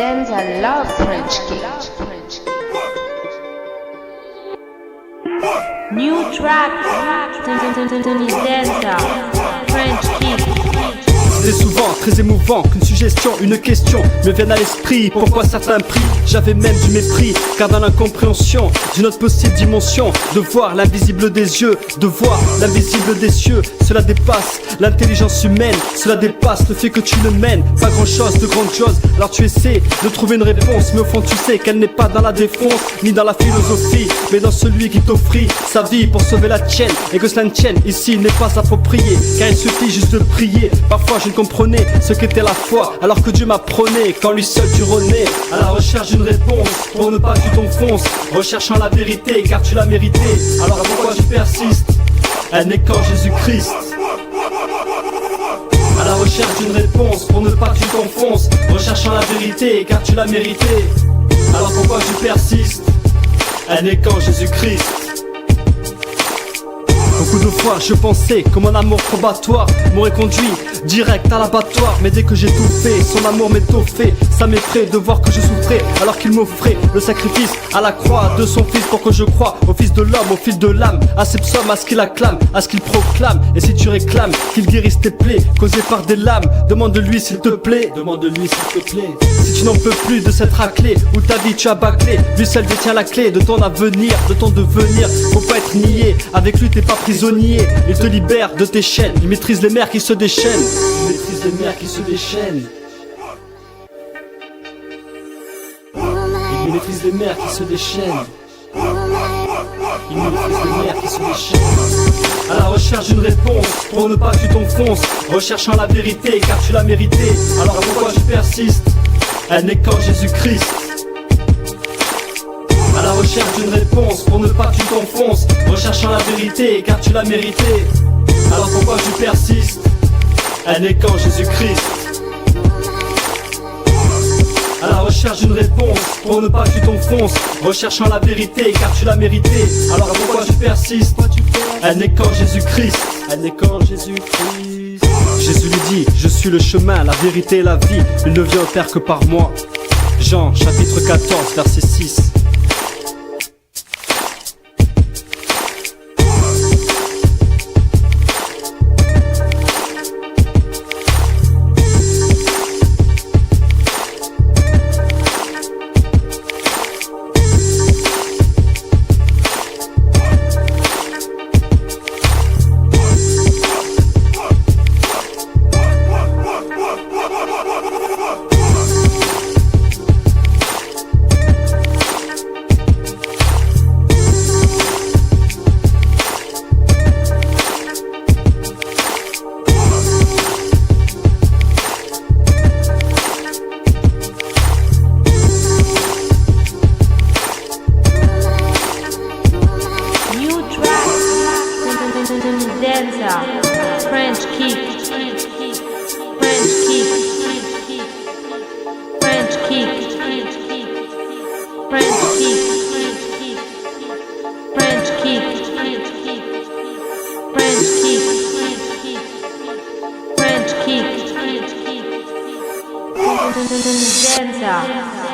Denza love French kick. New track, Tony Denza, French kick. C'est souvent très émouvant qu'une suggestion, une question me vienne à l'esprit. Pourquoi certains prient? J'avais même du mépris, car dans l'incompréhension d'une autre possible dimension, de voir l'invisible des yeux, de voir l'invisible des cieux, cela dépasse l'intelligence humaine, cela dépasse le fait que tu ne mènes pas grand chose de grande chose. Alors tu essaies de trouver une réponse, mais au fond tu sais qu'elle n'est pas dans la défonce, ni dans la philosophie, mais dans celui qui t'offrit sa vie pour sauver la tienne, et que cela ne tienne ici n'est pas approprié, car il suffit juste de prier. Parfois je ne comprenais ce qu'était la foi, alors que Dieu m'apprenait qu'en lui seul tu renais. À la recherche d'une réponse, pour ne pas que tu t'enfonces, recherchant la vérité car tu l'as méritée. Alors pourquoi tu persistes? Elle n'est qu'en Jésus-Christ. À la recherche d'une réponse, pour ne pas que tu t'enfonces, recherchant la vérité car tu l'as méritée. Alors pourquoi tu persistes? Elle n'est qu'en Jésus-Christ. Beaucoup de fois je pensais que mon amour probatoire m'aurait conduit direct à l'abattoir, mais dès que j'ai tout fait, son amour m'étoffait. Ça m'effraie de voir que je souffrais alors qu'il m'offrait le sacrifice à la croix de son fils, pour que je croie au fils de l'homme, au fils de l'âme, à ses psaumes, à ce qu'il acclame, à ce qu'il proclame. Et si tu réclames qu'il guérisse tes plaies causées par des lames, demande-lui s'il te plaît, demande-lui s'il te plaît. Si tu n'en peux plus de cette raclée où ta vie tu as bâclé, lui seul détient la clé de ton avenir, de ton devenir. Faut pas être nié, avec lui t'es pas prisonnier. Il te libère de tes chaînes, il maîtrise les mers qui se déchaînent. Il maîtrise les mers qui se déchaînent. Il maîtrise les mers qui se déchaînent. Il maîtrise les mers qui se déchaînent. À la recherche d'une réponse, pour ne pas que tu t'enfonces, recherchant la vérité car tu l'as méritée. Alors pourquoi tu persistes? Elle n'est qu'en Jésus-Christ. À la recherche d'une réponse, pour ne pas que tu t'enfonces, recherchant la vérité car tu l'as méritée. Alors pourquoi tu persistes? Elle n'est qu'en Jésus-Christ. À la recherche d'une réponse, pour ne pas que tu t'enfonces, recherchant la vérité car tu l'as méritée. Alors pourquoi tu persistes? Elle n'est qu'en Jésus-Christ. Elle n'est qu'en Jésus-Christ. Jésus lui dit, je suis le chemin, la vérité et la vie, il ne vient au Père que par moi. Jean chapitre 14 verset 6. Denza, French kick, French kick, French kick, French kick, French kick, French kick, French kick, Denza.